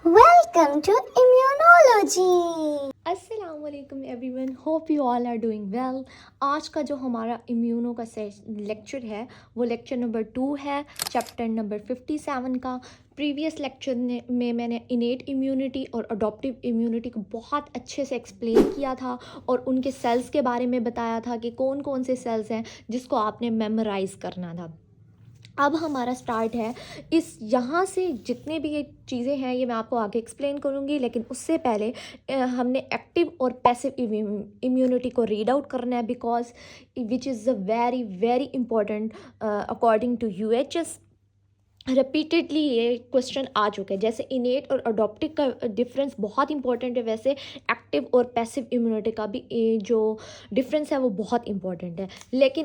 Welcome to Immunology. अस्सलामुअलैकुम everyone, hope you all are doing well. आज का जो हमारा इम्यूनो का लेक्चर है वो लेक्चर नंबर 2 है, चैप्टर नंबर 57 का। प्रीवियस लेक्चर में मैंने इनेट इम्यूनिटी और अडॉप्टिव इम्यूनिटी को बहुत अच्छे से एक्सप्लेन किया था और उनके सेल्स के बारे में बताया था कि कौन कौन से सेल्स हैं जिसको आपने मेमोराइज़ करना था। अब हमारा स्टार्ट है इस यहाँ से जितने भी ये चीज़ें हैं ये मैं आपको आगे एक्सप्लेन करूँगी, लेकिन उससे पहले हमने एक्टिव और पैसिव इम्यूनिटी को रीड आउट करना है, because which is a very very important according to UHS. Repeatedly ये क्वेश्चन आ चुके हैं। जैसे इनेट और अडॉप्टिव का डिफरेंस बहुत इंपॉर्टेंट है, वैसे एक्टिव और पैसिव इम्यूनिटी का भी जो डिफरेंस है वो बहुत इंपॉर्टेंट है। लेकिन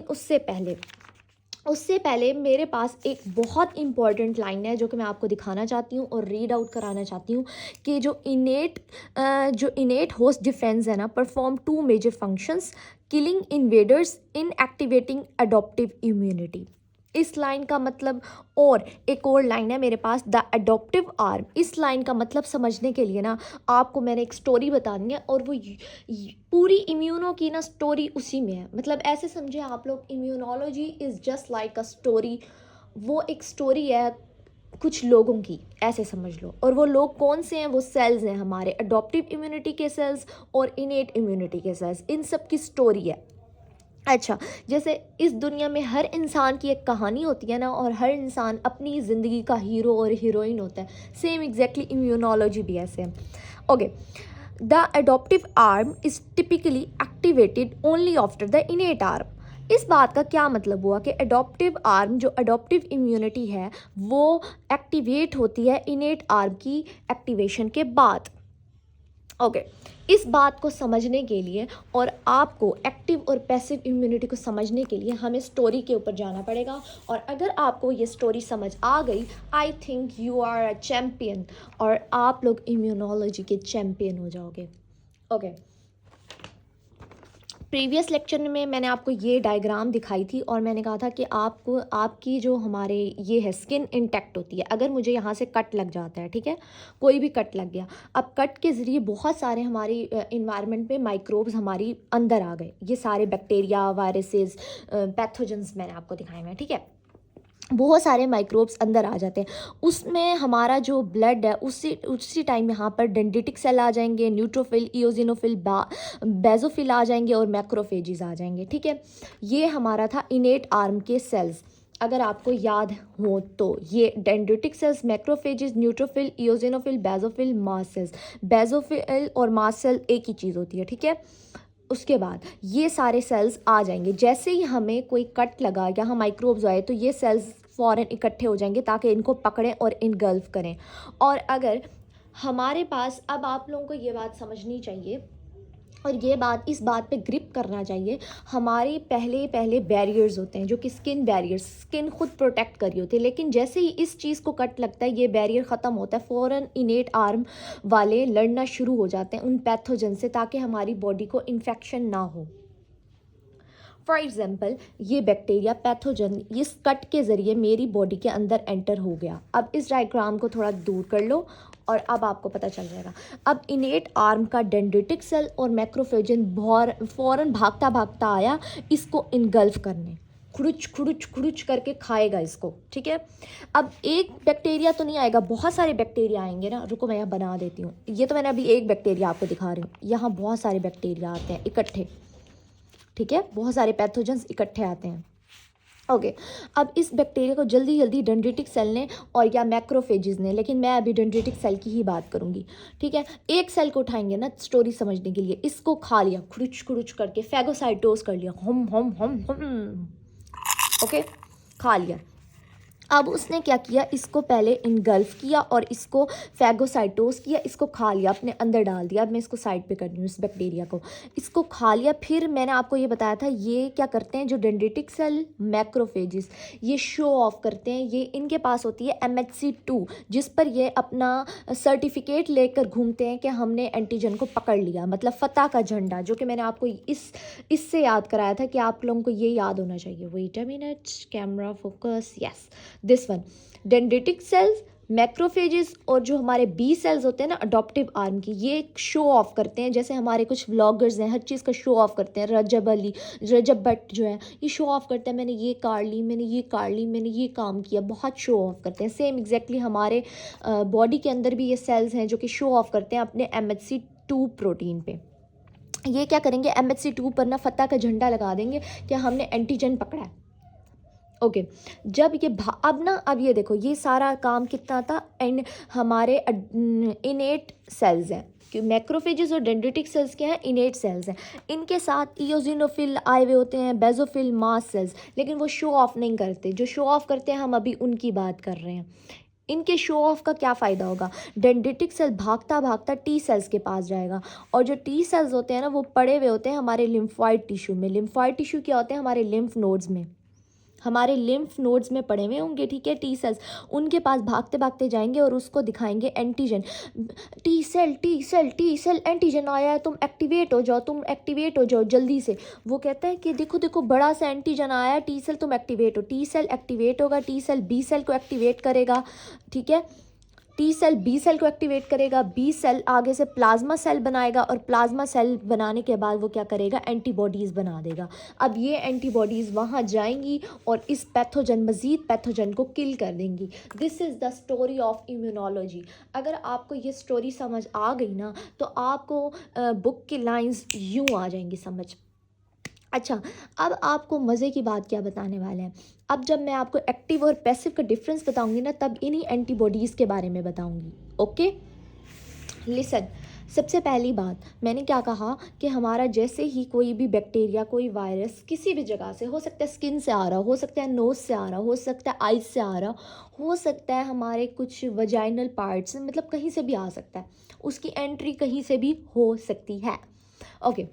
उससे पहले मेरे पास एक बहुत इंपॉर्टेंट लाइन है जो कि मैं आपको दिखाना चाहती हूँ और रीड आउट कराना चाहती हूँ कि जो इनेट होस्ट डिफेंस है ना, perform 2 major functions, killing invaders, in activating adaptive immunity. इस लाइन का मतलब, और एक और लाइन है मेरे पास, द अडॉप्टिव आर्म। इस लाइन का मतलब समझने के लिए ना आपको मैंने एक स्टोरी बतानी है और वो पूरी इम्यूनो की ना स्टोरी उसी में है। मतलब ऐसे समझे आप लोग, immunology is just like a story. वो एक स्टोरी है कुछ लोगों की, ऐसे समझ लो। और वो लोग कौन से हैं? वो सेल्स हैं हमारे, अडॉप्टिव इम्यूनिटी के सेल्स और इनेट इम्यूनिटी के सेल्स। इन सब की स्टोरी है। अच्छा, जैसे इस दुनिया में हर इंसान की एक कहानी होती है ना, और हर इंसान अपनी ज़िंदगी का हीरो और हीरोइन होता है, सेम एग्जैक्टली इम्यूनोलॉजी भी ऐसे है। Okay, the adaptive arm is typically activated only after the इनेट arm. इस बात का क्या मतलब हुआ कि अडॉप्टिव आर्म, जो अडॉप्टिव इम्यूनिटी है, वो एक्टिवेट होती है इनेट आर्म की एक्टिवेशन के बाद। ओके, इस बात को समझने के लिए और आपको एक्टिव और पैसिव इम्यूनिटी को समझने के लिए हमें स्टोरी के ऊपर जाना पड़ेगा। और अगर आपको ये स्टोरी समझ आ गई, I think you are a champion, और आप लोग इम्यूनोलॉजी के चैम्पियन हो जाओगे। ओके, प्रीवियस लेक्चर में मैंने आपको ये डायग्राम दिखाई थी और मैंने कहा था कि आपको आपकी जो हमारे ये है स्किन इंटैक्ट होती है। अगर मुझे यहाँ से कट लग जाता है, ठीक है, कोई भी कट लग गया, अब कट के ज़रिए बहुत सारे हमारी इन्वायरमेंट में माइक्रोब्स हमारी अंदर आ गए। ये सारे बैक्टीरिया, वायरसेस, पैथोजेंस मैंने आपको दिखाए हैं, ठीक है। बहुत सारे माइक्रोब्स अंदर आ जाते हैं। उसमें हमारा जो ब्लड है उसी टाइम यहाँ पर डेंड्रिटिक सेल आ जाएंगे, न्यूट्रोफिल, इओजिनोफिल, बेजोफिल आ जाएंगे और मैक्रोफेजिस आ जाएंगे, ठीक है। ये हमारा था इनेट आर्म के सेल्स। अगर आपको याद हो तो ये dendritic cells, macrophages, neutrophil, eosinophil, basophil, mast cells. Basophil और मास्ट सेल एक ही चीज़ होती है, ठीक है। उसके बाद ये सारे सेल्स आ जाएंगे। जैसे ही हमें कोई कट लगा या हम माइक्रोब्स आए तो ये सेल्स फ़ौरन इकट्ठे हो जाएंगे ताकि इनको पकड़ें और इनगल्फ करें। और अगर हमारे पास, अब आप लोगों को ये बात समझनी चाहिए और ये बात, इस बात पे ग्रिप करना चाहिए, हमारे पहले बैरियर्स होते हैं जो कि स्किन बैरियर्स, स्किन खुद प्रोटेक्ट कर रही होती है। लेकिन जैसे ही इस चीज़ को कट लगता है, ये बैरियर ख़त्म होता है, फ़ौरन इनेट आर्म वाले लड़ना शुरू हो जाते हैं उन पैथोजन से ताकि हमारी बॉडी को इन्फेक्शन ना हो। फॉर एग्जाम्पल, ये बैक्टीरिया पैथोजन इस कट के ज़रिए मेरी बॉडी के अंदर एंटर हो गया। अब इस डायग्राम को थोड़ा दूर कर लो और अब आपको पता चल जाएगा। अब इनेट आर्म का डेंड्रिटिक सेल और मैक्रोफेजन फ़ौरन भागता भागता आया इसको इनगल्फ करने, खुरुच खुरुच खुरुच करके खाएगा इसको, ठीक है। अब एक बैक्टीरिया तो नहीं आएगा, बहुत सारे बैक्टीरिया आएंगे ना। रुको मैं यहाँ बना देती हूँ। ये तो मैंने अभी एक बैक्टीरिया आपको दिखा रही हूँ, यहाँ बहुत सारे बैक्टीरिया आते हैं इकट्ठे, ठीक है, बहुत सारे पैथोजेंस इकट्ठे आते हैं। ओके, अब इस बैक्टीरिया को जल्दी जल्दी डेंड्रिटिक सेल ने और या मैक्रोफेजिस ने, लेकिन मैं अभी डेंड्रिटिक सेल की ही बात करूंगी, ठीक है। एक सेल को उठाएंगे ना स्टोरी समझने के लिए, इसको खा लिया खुरुच खुरुच करके, फैगोसाइटोस कर लिया, हम। ओके, खा लिया। अब उसने क्या किया, इसको पहले इनगल्फ किया और इसको फैगोसाइटोस किया, इसको खा लिया, अपने अंदर डाल दिया। अब मैं इसको साइड पे कर रही हूँ, इस बैक्टीरिया को, इसको खा लिया। फिर मैंने आपको ये बताया था ये क्या करते हैं, जो डेंड्रिटिक सेल, मैक्रोफेजिस, ये शो ऑफ करते हैं। ये इनके पास होती है MHC2, जिस पर ये अपना सर्टिफिकेट लेकर घूमते हैं कि हमने एंटीजन को पकड़ लिया, मतलब फतह का झंडा, जो कि मैंने आपको इससे याद कराया था कि आप लोगों को ये याद होना चाहिए। Wait a minute, camera focus, yes, this one, dendritic cells, macrophages और जो हमारे बी सेल्स होते हैं ना अडॉप्टिव आर्म की, ये शो ऑफ करते हैं, जैसे हमारे कुछ व्लॉगर्स हैं हर चीज़ का शो ऑफ करते हैं। रजब भट्ट जो है ये शो ऑफ करते हैं, मैंने ये कार ली, मैंने ये कार ली, मैंने ये काम किया, बहुत शो ऑफ करते हैं। सेम एग्जैक्टली हमारे बॉडी के अंदर भी ये सेल्स हैं जो कि शो ऑफ करते हैं अपने MHC2 प्रोटीन पे। ये क्या करेंगे, MHC2 पर ना फतह का झंडा लगा देंगे कि हमने एंटीजन पकड़ा है। ओके जब ये अब ये देखो ये सारा काम कितना था, एंड हमारे इनेट सेल्स हैं कि मैक्रोफेजेस और डेंड्रिटिक सेल्स क्या हैं, इनेट सेल्स हैं। इनके साथ इओसिनोफिल आए हुए होते हैं, बेजोफिल, मास्ट सेल्स, लेकिन वो शो ऑफ नहीं करते। जो शो ऑफ करते हैं हम अभी उनकी बात कर रहे हैं। इनके शो ऑफ का क्या फ़ायदा होगा, डेंड्रिटिक सेल भागता भागता टी सेल्स के पास जाएगा, और जो टी सेल्स होते हैं ना वो पड़े हुए होते हैं हमारे लिम्फॉइड टिश्यू में। लिम्फॉइड टिश्यू क्या होते हैं, हमारे लिम्फ नोड्स में, हमारे लिम्फ नोड्स में पड़े हुए होंगे, ठीक है। टी सेल्स उनके पास भागते भागते जाएंगे और उसको दिखाएंगे antigen. T cell T cell T cell antigen आया है, तुम एक्टिवेट हो जाओ, तुम एक्टिवेट हो जाओ जल्दी से। वो कहता है कि देखो देखो बड़ा सा एंटीजन आया है, टी सेल तुम एक्टिवेट हो। टी सेल एक्टिवेट होगा, टी सेल बी सेल को एक्टिवेट करेगा, ठीक है। टी सेल बी सेल को एक्टिवेट करेगा, बी सेल आगे से प्लाज्मा सेल बनाएगा, और प्लाज्मा सेल बनाने के बाद वो क्या करेगा, एंटीबॉडीज़ बना देगा। अब ये एंटीबॉडीज़ वहाँ जाएंगी और इस मज़ीद पैथोजन को किल कर देंगी। This is the story of immunology. अगर आपको ये स्टोरी समझ आ गई ना तो आपको बुक की लाइंस यूँ आ जाएंगी समझ। अच्छा, अब आपको मज़े की बात क्या बताने वाले हैं, अब जब मैं आपको एक्टिव और पैसिव का डिफरेंस बताऊंगी ना तब इन्हीं एंटीबॉडीज़ के बारे में बताऊंगी। ओके लिसन, सबसे पहली बात मैंने क्या कहा कि हमारा जैसे ही कोई भी बैक्टीरिया, कोई वायरस किसी भी जगह से, हो सकता है स्किन से आ रहा, हो सकता है नोज़ से आ रहा, हो सकता है आइज से आ रहा, हो सकता है हमारे कुछ वजाइनल पार्ट्स, मतलब कहीं से भी आ सकता है, उसकी एंट्री कहीं से भी हो सकती है। ओके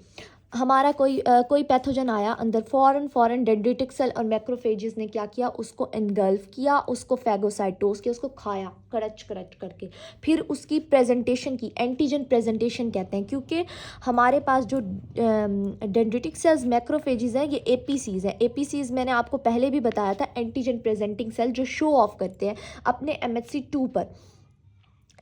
हमारा कोई पैथोजन आया अंदर, फ़ौरन डेंड्रिटिक सेल और मैक्रोफेजेस ने क्या किया, उसको एनगल्फ किया, उसको फैगोसाइटोस किया, उसको खाया करच करके, फिर उसकी प्रेजेंटेशन की, एंटीजन प्रेजेंटेशन कहते हैं, क्योंकि हमारे पास जो डेंड्रिटिक सेल्स मैक्रोफेजेस हैं ये एपीसीज हैं। एपीसीज मैंने आपको पहले भी बताया था, एंटीजन प्रेजेंटिंग सेल जो शो ऑफ करते हैं अपने MHC2 पर।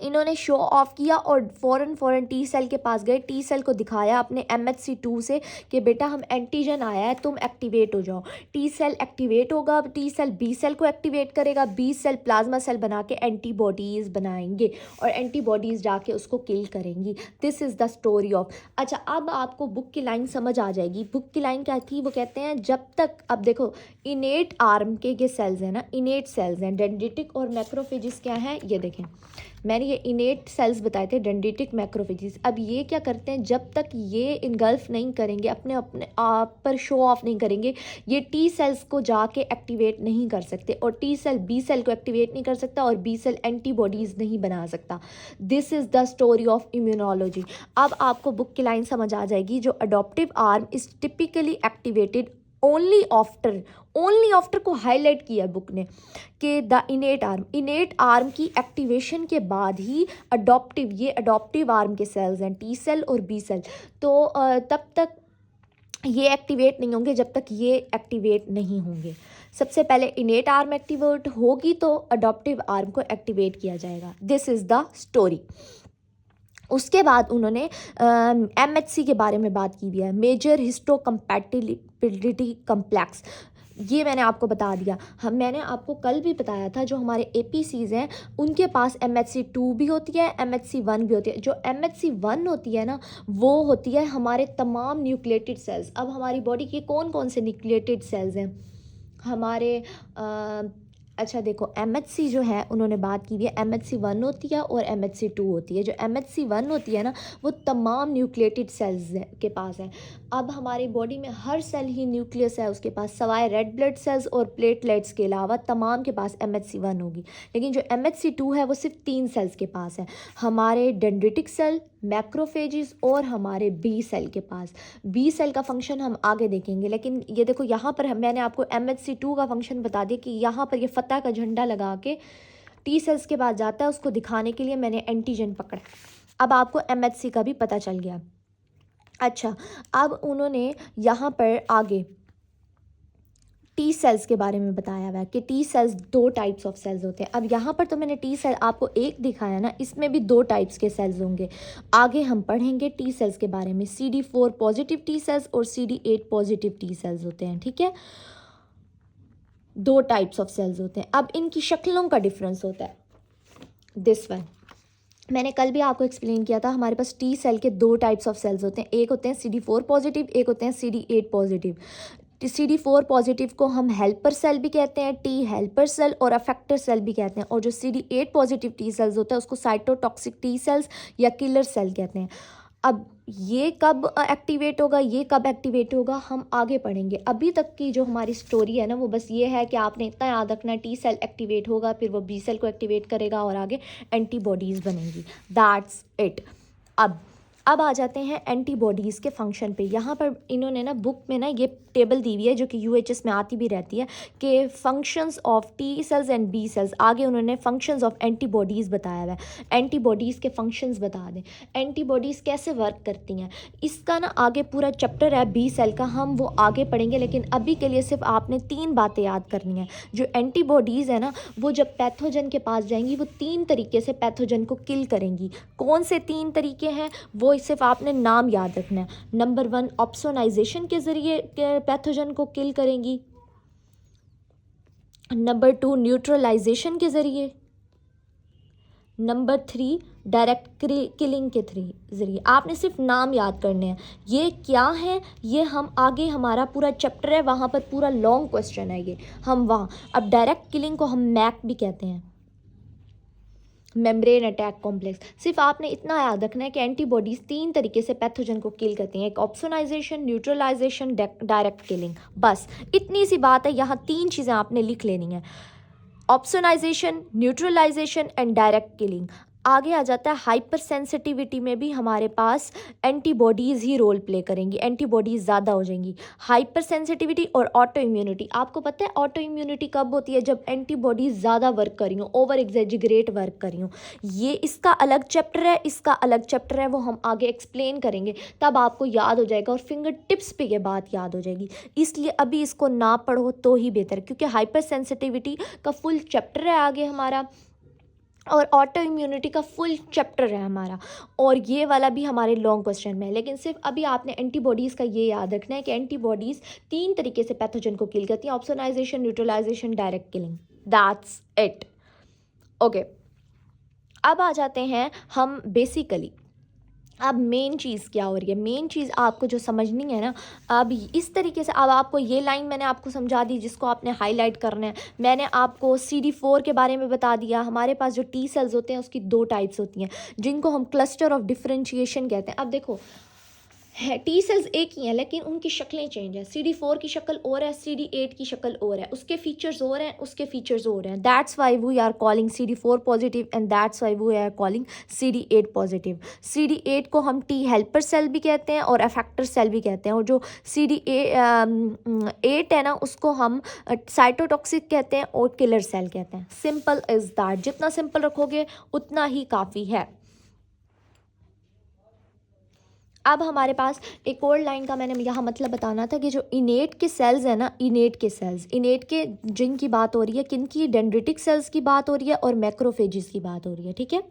इन्होंने शो ऑफ किया और फ़ौरन टी सेल के पास गए, टी सेल को दिखाया अपने MHC2 से कि बेटा हम एंटीजन आया है, तुम एक्टिवेट हो जाओ। टी सेल एक्टिवेट होगा, टी सेल बी सेल को एक्टिवेट करेगा, बी सेल प्लाज्मा सेल बना के एंटीबॉडीज़ बनाएंगे और एंटीबॉडीज़ जाके उसको किल करेंगी। This is the story of. अच्छा, अब आपको बुक की लाइन समझ आ जाएगी। बुक की लाइन क्या थी, वो कहते हैं जब तक, अब देखो इनेट आर्म के ये सेल्स हैं ना, इनेट सेल्स हैं, डेंड्रिटिक और मैक्रोफेजेस क्या हैं, ये देखें मैंने ये इनेट सेल्स बताए थे, डेंड्रिटिक, मैक्रोफेजेस। अब ये क्या करते हैं, जब तक ये इनगल्फ नहीं करेंगे, अपने आप पर शो ऑफ नहीं करेंगे, ये टी सेल्स को जाके एक्टिवेट नहीं कर सकते, और टी सेल बी सेल को एक्टिवेट नहीं कर सकता, और बी सेल एंटीबॉडीज़ नहीं बना सकता। This is the story of immunology. अब आपको बुक की लाइन समझ आ जाएगी, जो adoptive arm is typically activated only after को हाईलाइट किया बुक ने कि द इनेट आर्म की एक्टिवेशन के बाद ही अडॉप्टिव आर्म के सेल्स हैं, टी सेल और बी सेल, तो तब तक ये एक्टिवेट नहीं होंगे जब तक ये एक्टिवेट नहीं होंगे। सबसे पहले इनेट आर्म एक्टिवेट होगी तो अडॉप्टिव आर्म को एक्टिवेट किया जाएगा। This is the story. उसके बाद उन्होंने MHC के बारे में बात की हुई है, मेजर हिस्टोकम्पैटिबिलिटी कम्प्लेक्स। ये मैंने आपको बता दिया। मैंने आपको कल भी बताया था, जो हमारे APCs हैं उनके पास MHC2 भी होती है, MHC1 भी होती है। जो MHC1 होती है ना, वो होती है हमारे तमाम न्यूक्लिएटेड सेल्स। अब हमारी बॉडी के कौन कौन से न्यूक्लिएटेड सेल्स हैं हमारे, अच्छा देखो MHC जो है उन्होंने बात की हुई है, MHC1 होती है और MHC2 होती है। जो MHC1 होती है ना, वो तमाम न्यूक्लिएटेड सेल्स के पास है। अब हमारी बॉडी में हर सेल ही न्यूक्लियस है उसके पास, सवाए रेड ब्लड सेल्स और प्लेटलेट्स के अलावा तमाम के पास MHC1 होगी। लेकिन जो MHC2 है वो सिर्फ 3 सेल्स के पास है, हमारे डेंड्रिटिक सेल, मैक्रोफेजेस और हमारे बी सेल के पास। बी सेल का फंक्शन हम आगे देखेंगे, लेकिन ये देखो यहाँ पर मैंने आपको MHC2 का फंक्शन बता दिया कि यहाँ पर ये फतह का झंडा लगा के टी सेल्स के बाद जाता है, उसको दिखाने के लिए मैंने एंटीजन पकड़ा। अब आपको MHC का भी पता चल गया। अच्छा, अब उन्होंने यहाँ पर आगे टी सेल्स के बारे में बताया हुआ है कि T cells 2 types of cells होते हैं। अब यहाँ पर तो मैंने टी सेल आपको एक दिखाया ना, इसमें भी 2 टाइप्स के सेल्स होंगे। आगे हम पढ़ेंगे टी सेल्स के बारे में। CD4 पॉजिटिव टी सेल्स और CD8 पॉजिटिव टी सेल्स होते हैं, ठीक है। 2 टाइप्स ऑफ सेल्स होते हैं। अब इनकी शक्लों का डिफरेंस होता है। दिस वन मैंने कल भी आपको एक्सप्लेन किया था, हमारे पास टी सेल के 2 टाइप्स ऑफ सेल्स होते हैं। एक होते हैं CD4 पॉजिटिव, एक होते हैं CD8 पॉजिटिव। CD4 पॉजिटिव को हम हेल्पर सेल भी कहते हैं, टी हेल्पर सेल और अफेक्टर सेल भी कहते हैं। और जो CD8 पॉजिटिव टी सेल्स होता है उसको साइटोटॉक्सिक टी सेल्स या किलर सेल कहते हैं। अब ये कब एक्टिवेट होगा, ये कब एक्टिवेट होगा, हम आगे पढ़ेंगे। अभी तक की जो हमारी स्टोरी है ना, वो बस ये है कि आपने इतना याद रखना है, टी सेल एक्टिवेट होगा, फिर वो बी सेल को एक्टिवेट करेगा और आगे एंटीबॉडीज़ बनेंगी। That's it. अब आ जाते हैं एंटीबॉडीज़ के फंक्शन पे। यहाँ पर इन्होंने ना बुक में ना ये टेबल दी हुई है जो कि UHS में आती भी रहती है कि functions of T cells and B cells. आगे उन्होंने फंक्शंस ऑफ एंटीबॉडीज़ बताया हुआ है। एंटीबॉडीज़ के फंक्शंस बता दें, एंटीबॉडीज़ कैसे वर्क करती हैं, इसका ना आगे पूरा चैप्टर है बी सेल का, हम वो आगे पढ़ेंगे। लेकिन अभी के लिए सिर्फ आपने 3 बातें याद करनी है। जो एंटीबॉडीज़ है ना, वो जब पैथोजन के पास जाएंगी वो 3 तरीके से पैथोजन को किल करेंगी। कौन से 3 तरीके हैं वो सिर्फ आपने नाम याद रखना है। नंबर 1 ऑप्सोनाइजेशन के ज़रिए पैथोजन को किल करेंगी। नंबर 2 न्यूट्रलाइजेशन के ज़रिए। नंबर 3 डायरेक्ट किलिंग के ज़रिए। आपने सिर्फ नाम याद करने हैं। ये क्या है, ये हम आगे हमारा पूरा चैप्टर है, वहाँ पर पूरा लॉन्ग क्वेश्चन है ये, हम वहाँ। अब डायरेक्ट किलिंग को हम मैक भी कहते हैं, मेम्ब्रेन अटैक कॉम्प्लेक्स। सिर्फ आपने इतना याद रखना है कि एंटीबॉडीज़ 3 तरीके से पैथोजन को किल करती हैं, एक ऑप्सोनाइजेशन, न्यूट्रलाइजेशन, डायरेक्ट किलिंग। बस इतनी सी बात है, यहाँ 3 चीज़ें आपने लिख लेनी है, opsonization, neutralization and direct killing. आगे आ जाता है हाइपर सेंसिटिविटी में भी हमारे पास एंटीबॉडीज़ ही रोल प्ले करेंगी, एंटीबॉडीज़ ज़्यादा हो जाएंगी। हाइपर सेंसिटिविटी और ऑटो इम्यूनिटी। आपको पता है ऑटो इम्यूनिटी कब होती है, जब एंटीबॉडीज़ ज़्यादा वर्क कर रही हूँ, ओवर एग्जेजिग्रेट वर्क कर रही हूँ। ये इसका अलग चैप्टर है, इसका अलग चैप्टर है, वो हम आगे एक्सप्लेन करेंगे, तब आपको याद हो जाएगा और फिंगर टिप्स पे ये बात याद हो जाएगी। इसलिए अभी इसको ना पढ़ो तो ही बेहतर, क्योंकि हाइपर सेंसिटिविटी का फुल चैप्टर है आगे हमारा, और ऑटो इम्यूनिटी का फुल चैप्टर है हमारा, और ये वाला भी हमारे लॉन्ग क्वेश्चन में है। लेकिन सिर्फ अभी आपने एंटीबॉडीज़ का ये याद रखना है कि एंटीबॉडीज़ 3 तरीके से पैथोजन को किल करती हैं, opsonization, neutralization, direct killing. That's it. Okay, अब आ जाते हैं हम बेसिकली, अब मेन चीज़ क्या हो रही है। मेन चीज़ आपको जो समझनी है ना, अब इस तरीके से, अब आपको ये लाइन मैंने आपको समझा दी जिसको आपने हाईलाइट करना है। मैंने आपको CD4 के बारे में बता दिया। हमारे पास जो टी सेल्स होते हैं उसकी 2 टाइप्स होती हैं जिनको हम क्लस्टर ऑफ डिफरेंशिएशन कहते हैं। अब देखो है, टी सेल्स एक ही हैं लेकिन उनकी शक्लें चेंज हैं। CD4 की शक्ल और है, CD8 की शक्ल और है, उसके फीचर्स और हैं, उसके फीचर्स और हैं। That's why we are calling CD4 positive and that's why we are calling CD8 positive. CD8 को हम टी हेल्पर सेल भी कहते हैं और अफेक्टर सेल भी कहते हैं, और जो CD8 है ना, उसको हम साइटोटॉक्सिक कहते हैं और किलर सेल कहते हैं। Simple is that. जितना सिंपल रखोगे उतना ही काफ़ी है। अब हमारे पास एक और लाइन का मैंने यहाँ मतलब बताना था कि जो इनेट के सेल्स हैं ना, इनेट के सेल्स, इनेट के जिनकी बात हो रही है, किनकी, डेंड्रिटिक सेल्स की बात हो रही है और मैक्रोफेजेस की बात हो रही है, ठीक है।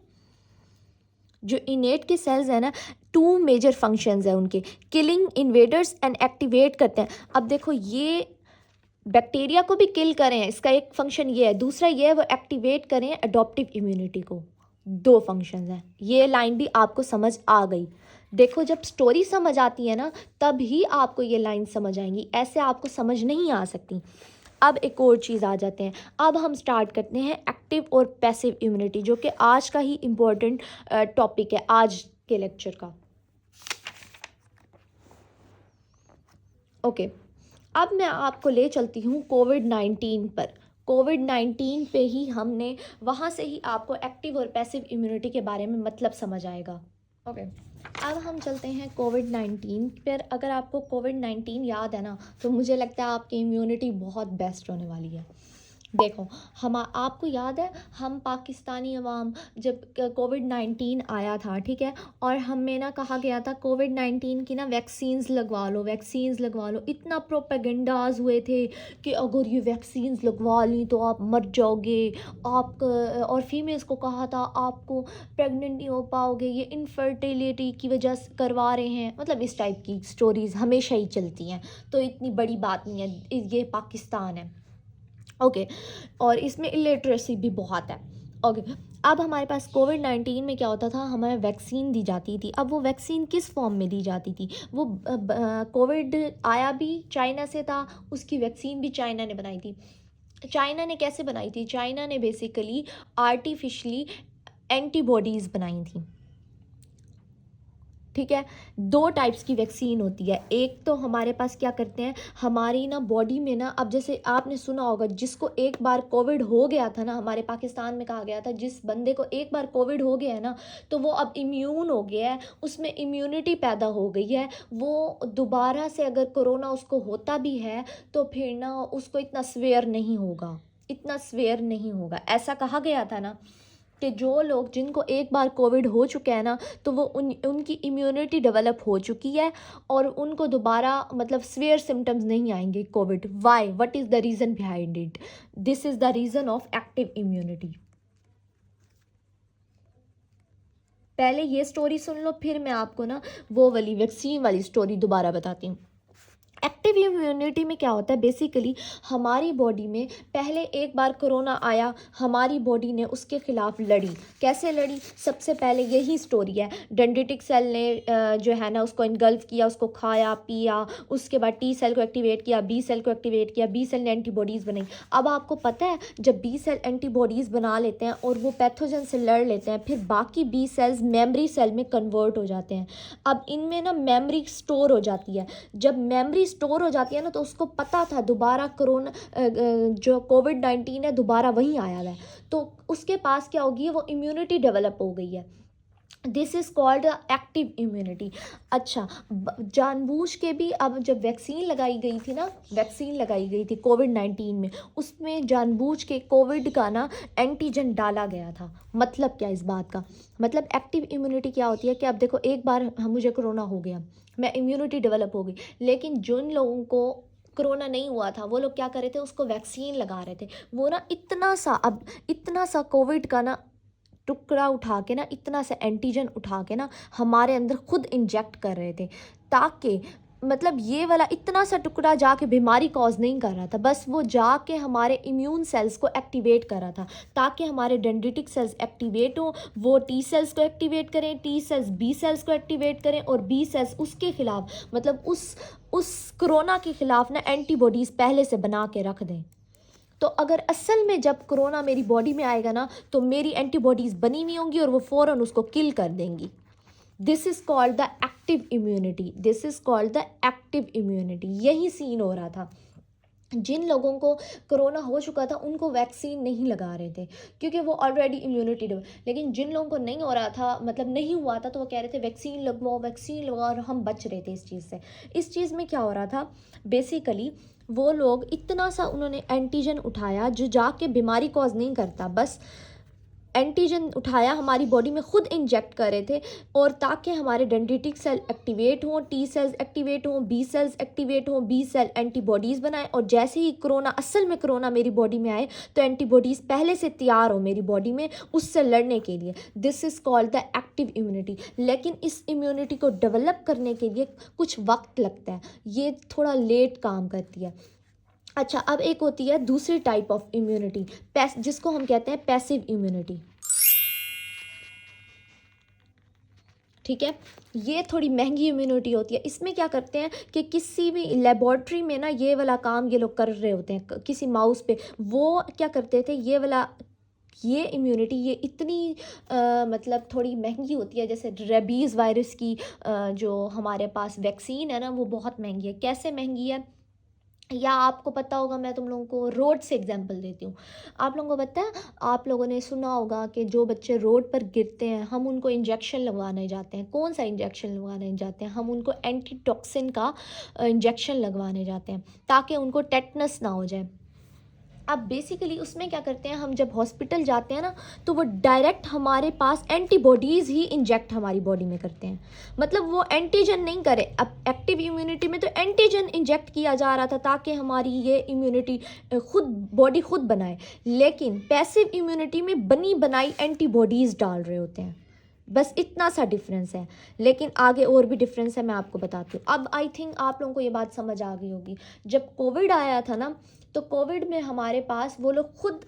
जो इनेट के सेल्स हैं ना, 2 मेजर फंक्शंस हैं उनके, किलिंग इन्वेडर्स एंड एक्टिवेट करते हैं। अब देखो ये बैक्टीरिया को भी किल करें, इसका एक फंक्शन ये है, दूसरा ये है वो एक्टिवेट करें अडॉप्टिव इम्यूनिटी को। 2 फंक्शंस हैं। ये लाइन भी आपको समझ आ गई। देखो जब स्टोरी समझ आती है ना, तब ही आपको ये लाइन समझ आएंगी, ऐसे आपको समझ नहीं आ सकती। अब एक और चीज़ आ जाते हैं। अब हम स्टार्ट करते हैं एक्टिव और पैसिव इम्यूनिटी, जो कि आज का ही इम्पोर्टेंट टॉपिक है आज के लेक्चर का। ओके, अब मैं आपको ले चलती हूँ कोविड-19 पर। कोविड-19 पे ही हमने, वहाँ से ही आपको एक्टिव और पैसिव इम्यूनिटी के बारे में मतलब समझ आएगा। ओके, अब हम चलते हैं कोविड-19 पर। अगर आपको कोविड-19 याद है ना, तो मुझे लगता है आपकी इम्यूनिटी बहुत बेस्ट होने वाली है। देखो, हम आपको याद है हम पाकिस्तानी अवाम जब कोविड-19 आया था, ठीक है? और हमें ना कहा गया था कोविड-19 की ना वैक्सीन्स लगवा लो, वैक्सीन्स लगवा लो। इतना प्रोपेगेंडाज़ हुए थे कि अगर ये वैक्सीन्स लगवा ली तो आप मर जाओगे, आप और फीमेल्स को कहा था आपको प्रेग्नेंट नहीं हो पाओगे, ये इनफर्टिलिटी की वजह से करवा रहे हैं। मतलब इस टाइप की स्टोरीज़ हमेशा ही चलती हैं, तो इतनी बड़ी बात नहीं है, ये पाकिस्तान है। ओके, और इसमें इलिटरेसी भी बहुत है। ओके, अब हमारे पास कोविड-19 में क्या होता था, हमें वैक्सीन दी जाती थी। अब वो वैक्सीन किस फॉर्म में दी जाती थी? वो कोविड आया भी चाइना से था, उसकी वैक्सीन भी चाइना ने बनाई थी। चाइना ने कैसे बनाई थी? चाइना ने बेसिकली आर्टिफिशली एंटीबॉडीज़ बनाई थी, ठीक है? 2 टाइप्स की वैक्सीन होती है। एक तो हमारे पास क्या करते हैं, हमारी ना बॉडी में ना, अब जैसे आपने सुना होगा जिसको एक बार कोविड हो गया था ना, हमारे पाकिस्तान में कहा गया था जिस बंदे को एक बार कोविड हो गया है ना, तो वो अब इम्यून हो गया है, उसमें इम्यूनिटी पैदा हो गई है। वो दोबारा से अगर कोरोना उसको होता भी है तो फिर ना उसको इतना सीवियर नहीं होगा, इतना सीवियर नहीं होगा। ऐसा कहा गया था ना कि जो लोग जिनको एक बार कोविड हो चुका है ना, तो वो उनकी इम्यूनिटी डेवलप हो चुकी है और उनको दोबारा मतलब सीवियर सिम्टम्स नहीं आएंगे COVID. Why, what is the reason behind it? This is the reason of active immunity. पहले ये स्टोरी सुन लो, फिर मैं आपको ना वो वाली वैक्सीन वाली स्टोरी दोबारा बताती हूँ। एक्टिव इम्यूनिटी में क्या होता है, बेसिकली हमारी बॉडी में पहले एक बार कोरोना आया, हमारी बॉडी ने उसके ख़िलाफ़ लड़ी। कैसे लड़ी? सबसे पहले यही स्टोरी है, डेंड्रिटिक सेल ने जो है ना उसको इनगल्फ किया, उसको खाया पिया, उसके बाद टी सेल को एक्टिवेट किया, बी सेल को एक्टिवेट किया, बी सेल ने एंटीबॉडीज़ बनाई। अब आपको पता है जब बी सेल एंटीबॉडीज़ बना लेते हैं और वो पैथोजन से लड़ लेते हैं, फिर बाकी बी सेल्स मेमोरी सेल में कन्वर्ट हो जाते हैं। अब इनमें ना मेमोरी स्टोर हो जाती है। जब मेमोरी स्टोर हो जाती है ना, तो उसको पता था दोबारा कोरोना जो कोविड-19 है दोबारा वहीं आया हुआ है, तो उसके पास क्या होगी, वो इम्यूनिटी डेवलप हो गई है। This is called active immunity. अच्छा, जानबूझ के भी अब जब वैक्सीन लगाई गई थी ना, वैक्सीन लगाई गई थी कोविड-19 में, उसमें जानबूझ के कोविड का ना एंटीजन डाला गया था। मतलब क्या इस बात का? मतलब एक्टिव इम्यूनिटी क्या होती है कि अब देखो एक बार मुझे कोरोना हो गया, मैं इम्यूनिटी डेवलप हो गई, लेकिन जिन लोगों को कोरोना नहीं हुआ था वो लोग क्या कर रहे थे, उसको वैक्सीन लगा रहे थे। वो ना इतना सा कोविड का ना टुकड़ा उठा के ना, इतना सा एंटीजन उठा के ना हमारे अंदर खुद इंजेक्ट कर रहे थे, ताकि मतलब ये वाला इतना सा टुकड़ा जाके बीमारी कॉज नहीं कर रहा था, बस वो जाके हमारे इम्यून सेल्स को एक्टिवेट कर रहा था, ताकि हमारे डेंड्रिटिक सेल्स एक्टिवेट हों, वो टी सेल्स को एक्टिवेट करें, टी सेल्स बी सेल्स को एक्टिवेट करें और बी सेल्स उसके खिलाफ मतलब उस कोरोना के खिलाफ ना एंटीबॉडीज़ पहले से बना के रख दें। तो अगर असल में जब कोरोना मेरी बॉडी में आएगा ना, तो मेरी एंटीबॉडीज़ बनी हुई होंगी और वो फ़ौरन उसको किल कर देंगी। This is called the active immunity, this is called the active immunity. यही सीन हो रहा था। जिन लोगों को कोरोना हो चुका था उनको वैक्सीन नहीं लगा रहे थे, क्योंकि वो ऑलरेडी इम्यूनिटी डेवलप, लेकिन जिन लोगों को नहीं हो रहा था, मतलब नहीं हुआ था, तो वो कह रहे थे वैक्सीन लगवाओ, वैक्सीन लगवाओ, और हम बच रहे थे इस चीज़ से। इस चीज़ में क्या हो रहा था, बेसिकली वो लोग इतना सा उन्होंने एंटीजन उठाया जो जाके बीमारी कॉज नहीं करता, बस एंटीजन उठाया हमारी बॉडी में खुद इंजेक्ट कर रहे थे, और ताकि हमारे डेंड्रिटिक सेल एक्टिवेट हों, टी सेल्स एक्टिवेट हों, बी सेल्स एक्टिवेट हों, बी सेल एंटीबॉडीज़ बनाएं, और जैसे ही कोरोना असल में कोरोना मेरी बॉडी में आए तो एंटीबॉडीज़ पहले से तैयार हो मेरी बॉडी में उससे लड़ने के लिए। This is called the active immunity. लेकिन इस इम्यूनिटी को डेवलप करने के लिए कुछ वक्त लगता है, ये थोड़ा लेट काम करती है। अच्छा, अब एक होती है दूसरी टाइप ऑफ इम्यूनिटी, जिसको हम कहते हैं पैसिव इम्यूनिटी, ठीक है? ये थोड़ी महंगी इम्यूनिटी होती है। इसमें क्या करते हैं कि किसी भी लेबॉर्ट्री में ना ये वाला काम ये लोग कर रहे होते हैं, किसी माउस पे वो क्या करते थे, ये इम्यूनिटी ये इतनी मतलब थोड़ी महंगी होती है। जैसे रेबीज़ वायरस की जो हमारे पास वैक्सीन है ना, वो बहुत महंगी है। कैसे महंगी है, या आपको पता होगा, मैं तुम लोगों को रोड से एग्जांपल देती हूँ। आप लोगों को पता है, आप लोगों ने सुना होगा कि जो बच्चे रोड पर गिरते हैं हम उनको इंजेक्शन लगवाने जाते हैं। कौन सा इंजेक्शन लगवाने जाते हैं? हम उनको एंटीटॉक्सिन का इंजेक्शन लगवाने जाते हैं, ताकि उनको टेटनस ना हो जाए। अब बेसिकली उसमें क्या करते हैं, हम जब हॉस्पिटल जाते हैं ना, तो वो डायरेक्ट हमारे पास एंटीबॉडीज़ ही इंजेक्ट हमारी बॉडी में करते हैं, मतलब वो एंटीजन नहीं करे। अब एक्टिव इम्यूनिटी में तो एंटीजन इंजेक्ट किया जा रहा था ताकि हमारी ये इम्यूनिटी खुद बॉडी खुद बनाए, लेकिन पैसिव इम्यूनिटी में बनी बनाई एंटीबॉडीज़ डाल रहे होते हैं। बस इतना सा डिफरेंस है, लेकिन आगे और भी डिफरेंस है, मैं आपको बताती हूँ। अब आई थिंक आप लोगों को ये बात समझ आ गई होगी। जब कोविड आया था ना, तो कोविड में हमारे पास वो लोग खुद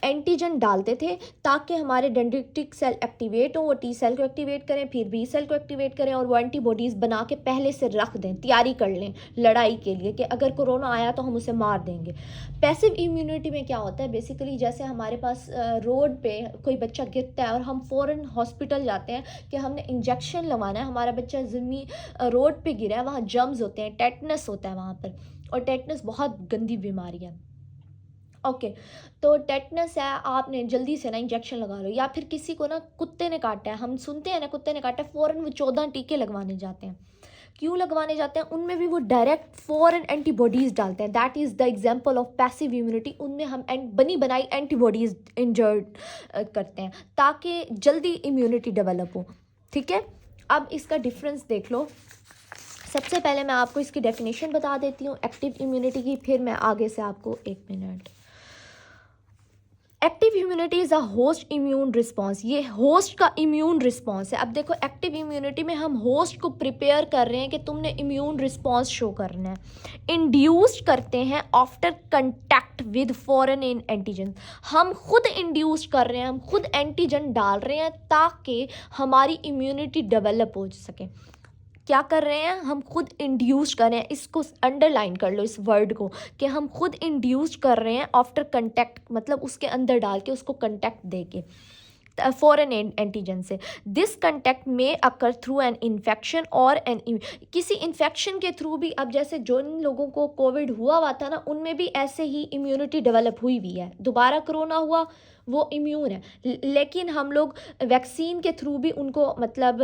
एंटीजन डालते थे ताकि हमारे डेंड्रिटिक सेल एक्टिवेट हो, वो टी सेल को एक्टिवेट करें, फिर बी सेल को एक्टिवेट करें, और वो एंटीबॉडीज़ बना के पहले से रख दें, तैयारी कर लें लड़ाई के लिए कि अगर कोरोना आया तो हम उसे मार देंगे। पैसिव इम्यूनिटी में क्या होता है, बेसिकली जैसे हमारे पास रोड पे कोई बच्चा गिरता है और हम फ़ौरन हॉस्पिटल जाते हैं कि हमने इंजेक्शन लगवाना है, हमारा बच्चा रोड पे गिरा है, वहाँ जर्म्स होते हैं, टेटनस होता है वहाँ पर, और टेटनस बहुत गंदी बीमारी है। ओके, तो टेटनस है, आपने जल्दी से ना इंजेक्शन लगा लो, या फिर किसी को ना कुत्ते ने काटा है, हम सुनते हैं ना कुत्ते ने काटा है, फ़ौरन वो 14 टीके लगवाने जाते हैं। क्यों लगवाने जाते हैं? उनमें भी वो डायरेक्ट फ़ौरन एंटीबॉडीज़ डालते हैं। That is the example of passive immunity. उनमें हम बनी बनाई एंटीबॉडीज़ इंजर्ड करते हैं ताकि जल्दी इम्यूनिटी डेवलप हो। ठीक है, अब इसका डिफरेंस देख लो। सबसे पहले मैं आपको इसकी डेफिनेशन बता देती हूँ एक्टिव इम्यूनिटी की, फिर मैं आगे से आपको, एक minute. Active immunity is a host immune response, ये होस्ट का इम्यून रिस्पॉन्स है। अब देखो, एक्टिव इम्यूनिटी में हम होस्ट को प्रिपेयर कर रहे हैं कि तुमने इम्यून रिस्पॉन्स शो करना है। इंड्यूस्ड करते हैं after contact with foreign in antigen, हम खुद इंड्यूस कर रहे हैं, हम खुद एंटीजन डाल रहे हैं ताकि हमारी इम्यूनिटी डेवलप हो सके। क्या कर रहे हैं? हम खुद इंड्यूस कर रहे हैं। इसको अंडरलाइन कर लो इस वर्ड को, कि हम खुद इंड्यूस कर रहे हैं आफ्टर कंटैक्ट, मतलब उसके अंदर डाल के, उसको कंटैक्ट दे के फॉरेन एंटीजन से। दिस कंटैक्ट में अकर थ्रू एन इन्फेक्शन और किसी इन्फेक्शन के थ्रू भी। अब जैसे जिन लोगों को कोविड हुआ था ना, उनमें भी ऐसे ही इम्यूनिटी डेवलप हुई भी है। दोबारा कोरोना हुआ, वो इम्यून है, लेकिन हम लोग वैक्सीन के थ्रू भी उनको मतलब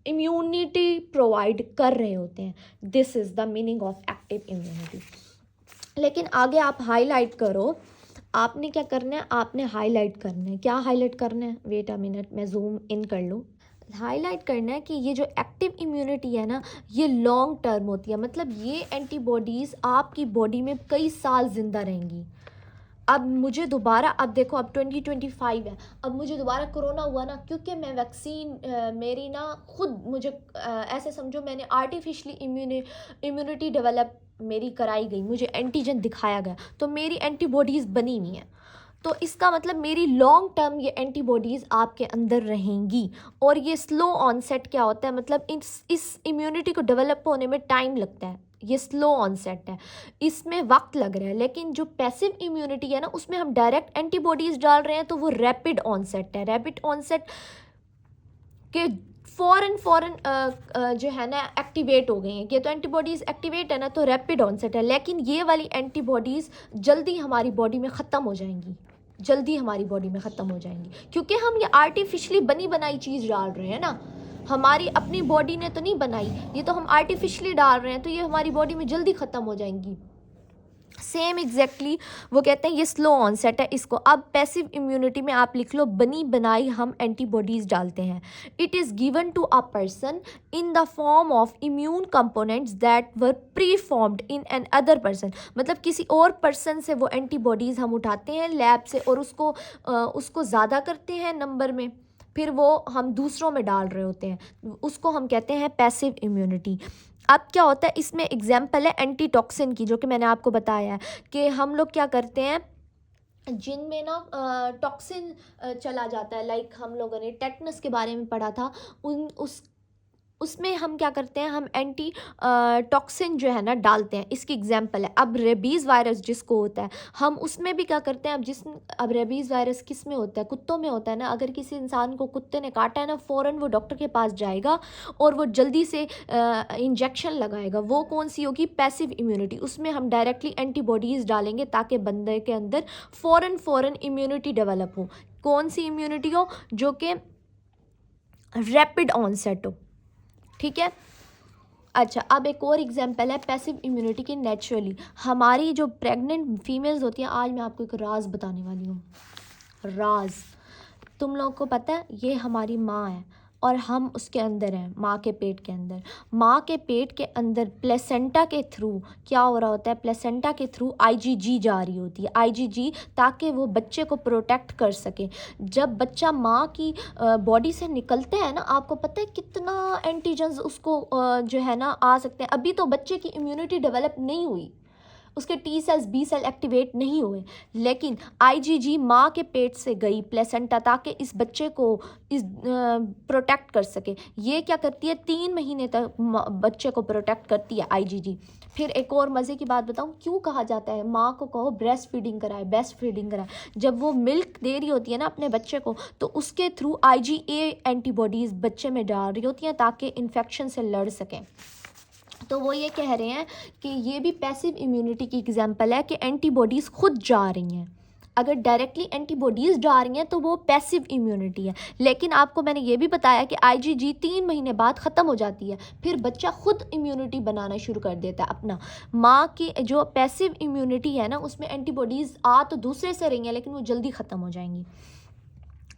इम्यूनिटी प्रोवाइड कर रहे होते हैं। This is the meaning of active immunity. लेकिन आगे आप हाईलाइट करो, आपने क्या करना है, आपने हाईलाइट करना है। क्या हाईलाइट करना है? वेट अ मिनट, मैं जूम इन कर लूँ। हाईलाइट करना है कि ये जो एक्टिव इम्यूनिटी है ना, ये लॉन्ग टर्म होती है, मतलब ये एंटीबॉडीज़ आपकी बॉडी में कई साल ज़िंदा रहेंगी। अब मुझे दोबारा, अब देखो अब 2025 है, अब मुझे दोबारा कोरोना हुआ ना, क्योंकि मैं वैक्सीन मेरी ना खुद, मुझे ऐसे समझो मैंने आर्टिफिशली इम्यूनिटी डेवलप मेरी कराई गई, मुझे एंटीजन दिखाया गया, तो मेरी एंटीबॉडीज़ बनी हुई हैं। तो इसका मतलब मेरी लॉन्ग टर्म ये एंटीबॉडीज़ आपके अंदर रहेंगी। और ये स्लो ऑनसेट क्या होता है, मतलब इस इम्यूनिटी को डेवलप होने में टाइम लगता है, ये स्लो ऑनसेट है, इसमें वक्त लग रहा है। लेकिन जो पैसिव इम्यूनिटी है ना, उसमें हम डायरेक्ट एंटीबॉडीज़ डाल रहे हैं, तो वो रैपिड ऑनसेट है। रैपिड ऑनसेट के फ़ौरन जो है ना एक्टिवेट हो गई हैं। ये तो एंटीबॉडीज़ एक्टिवेट है ना, तो रैपिड ऑनसेट है। लेकिन ये वाली एंटीबॉडीज़ जल्दी हमारी बॉडी में ख़त्म हो जाएंगी, जल्दी हमारी बॉडी में ख़त्म हो जाएंगी, क्योंकि हम ये आर्टिफिशली बनी बनाई चीज़ डाल रहे हैं ना, हमारी अपनी बॉडी ने तो नहीं बनाई, ये तो हम आर्टिफिशली डाल रहे हैं, तो ये हमारी बॉडी में जल्दी ख़त्म हो जाएंगी। सेम एग्जैक्टली वो कहते हैं ये स्लो ऑनसेट है इसको। अब पैसिव इम्यूनिटी में आप लिख लो, बनी बनाई हम एंटीबॉडीज़ डालते हैं। It is given to a person in the form of immune components that were preformed in another person, मतलब किसी और पर्सन से वो एंटीबॉडीज़ हम उठाते हैं लैब से, और उसको ज़्यादा करते हैं नंबर में, फिर वो हम दूसरों में डाल रहे होते हैं, उसको हम कहते हैं पैसिव इम्यूनिटी। अब क्या होता है, इसमें एग्जाम्पल है एंटीटॉक्सिन की, जो कि मैंने आपको बताया है कि हम लोग क्या करते हैं, जिनमें ना टॉक्सिन चला जाता है, लाइक हम लोगों ने टेटनस के बारे में पढ़ा था, उसमें हम क्या करते हैं, हम एंटी टॉक्सिन जो है ना डालते हैं। इसकी एग्जांपल है, अब रेबीज़ वायरस जिसको होता है, हम उसमें भी क्या करते हैं, अब रेबीज़ वायरस किस में होता है, कुत्तों में होता है ना। अगर किसी इंसान को कुत्ते ने काटा है ना, फ़ौरन वो डॉक्टर के पास जाएगा और वो जल्दी से इंजेक्शन लगाएगा। वो कौन सी होगी? Passive immunity. उसमें हम डायरेक्टली एंटीबॉडीज़ डालेंगे ताकि बंदे के अंदर फ़ौरन इम्यूनिटी डेवलप हो। कौन सी इम्यूनिटी हो? जो कि रैपिड ऑनसेट हो। ठीक है, अच्छा, अब एक और एग्जांपल है पैसिव इम्यूनिटी की। नेचुरली हमारी जो प्रेग्नेंट फीमेल्स होती हैं, आज मैं आपको एक राज बताने वाली हूँ। राज, तुम लोगों को पता है ये हमारी माँ है और हम उसके अंदर हैं, माँ के पेट के अंदर। माँ के पेट के अंदर प्लेसेंटा के थ्रू क्या हो रहा होता है, प्लेसेंटा के थ्रू आईजीजी जा रही होती है, आईजीजी, ताकि वो बच्चे को प्रोटेक्ट कर सके। जब बच्चा माँ की बॉडी से निकलते हैं ना, आपको पता है कितना एंटीजन्स उसको जो है ना आ सकते हैं। अभी तो बच्चे की इम्यूनिटी डेवलप नहीं हुई, उसके T cells B cell activate नहीं हुए, लेकिन आईजीजी माँ के पेट से गई प्लेसेंटा ताकि इस बच्चे को इस प्रोटेक्ट कर सके। ये क्या करती है, 3 महीने तक बच्चे को प्रोटेक्ट करती है आईजीजी। फिर एक और मज़े की बात बताऊँ, क्यों कहा जाता है माँ को कहो ब्रेस्ट फीडिंग कराए, बेस्ट फीडिंग कराए। जब वो मिल्क दे रही होती है ना अपने बच्चे को, तो उसके थ्रू आईजीए एंटीबॉडीज़ बच्चे में डाल रही होती हैं ताकि इन्फेक्शन से लड़ सकें। तो वो ये कह रहे हैं कि ये भी पैसिव इम्यूनिटी की एग्जांपल है कि एंटीबॉडीज़ खुद जा रही हैं। अगर डायरेक्टली एंटीबॉडीज़ जा रही हैं तो वो पैसिव इम्यूनिटी है। लेकिन आपको मैंने ये भी बताया कि आईजीजी 3 महीने बाद ख़त्म हो जाती है, फिर बच्चा खुद इम्यूनिटी बनाना शुरू कर देता है अपना। माँ की जो पैसिव इम्यूनिटी है ना, उसमें एंटीबॉडीज़ आ तो दूसरे से रही हैं, लेकिन वो जल्दी ख़त्म हो जाएंगी।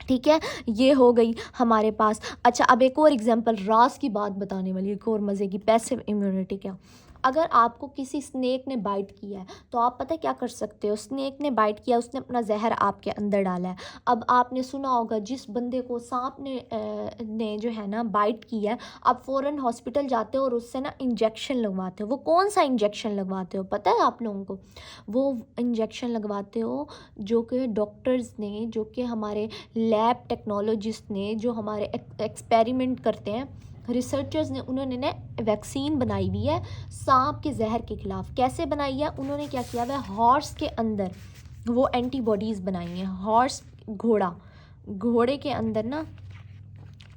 ठीक है, ये हो गई हमारे पास। अच्छा, अब एक और एग्जांपल रास की बात बताने वाली, एक और मज़े की पैसिव इम्यूनिटी। क्या, अगर आपको किसी स्नेक ने बाइट किया है तो आप पता क्या कर सकते हो, स्नेक ने बाइट किया, उसने अपना जहर आपके अंदर डाला है। अब आपने सुना होगा जिस बंदे को सांप ने जो है ना बाइट किया है, आप फ़ौरन हॉस्पिटल जाते हो और उससे ना इंजेक्शन लगवाते हो। वो कौन सा इंजेक्शन लगवाते हो पता है आप लोगों को? वो इंजेक्शन लगवाते हो जो कि डॉक्टर्स ने, जो कि हमारे लैब टेक्नोलॉजिस्ट ने, जो हमारे एक्सपेरिमेंट करते हैं रिसर्चर्स ने, उन्होंने ने वैक्सीन बनाई हुई है सांप के जहर के ख़िलाफ़। कैसे बनाई है उन्होंने, क्या किया हुआ है, हॉर्स के अंदर वो एंटीबॉडीज़ बनाई हैं। हॉर्स, घोड़े के अंदर ना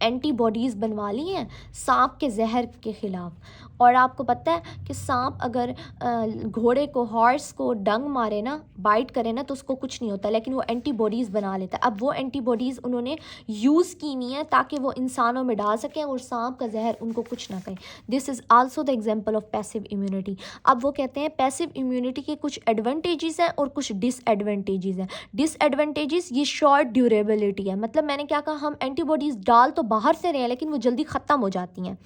एंटीबॉडीज़ बनवा ली हैं सांप के जहर के ख़िलाफ़। और आपको पता है कि सांप अगर घोड़े को, हॉर्स को डंग मारे ना, बाइट करे ना, तो उसको कुछ नहीं होता, लेकिन वो एंटीबॉडीज़ बना लेता है। अब वो एंटीबॉडीज़ उन्होंने यूज़ की नहीं है ताकि वो इंसानों में डाल सकें और सांप का जहर उनको कुछ ना कहे। This is also the example of passive immunity. अब वो कहते हैं पैसिव इम्यूनिटी के कुछ एडवांटेजेस हैं और कुछ डिसएडवांटेजेस हैं। डिसएडवांटेजेस, ये शॉर्ट ड्यूरेबिलिटी है। मतलब मैंने क्या कहा, हम एंटीबॉडीज़ डाल तो बाहर से रहे हैं लेकिन वो जल्दी ख़त्म हो जाती हैं।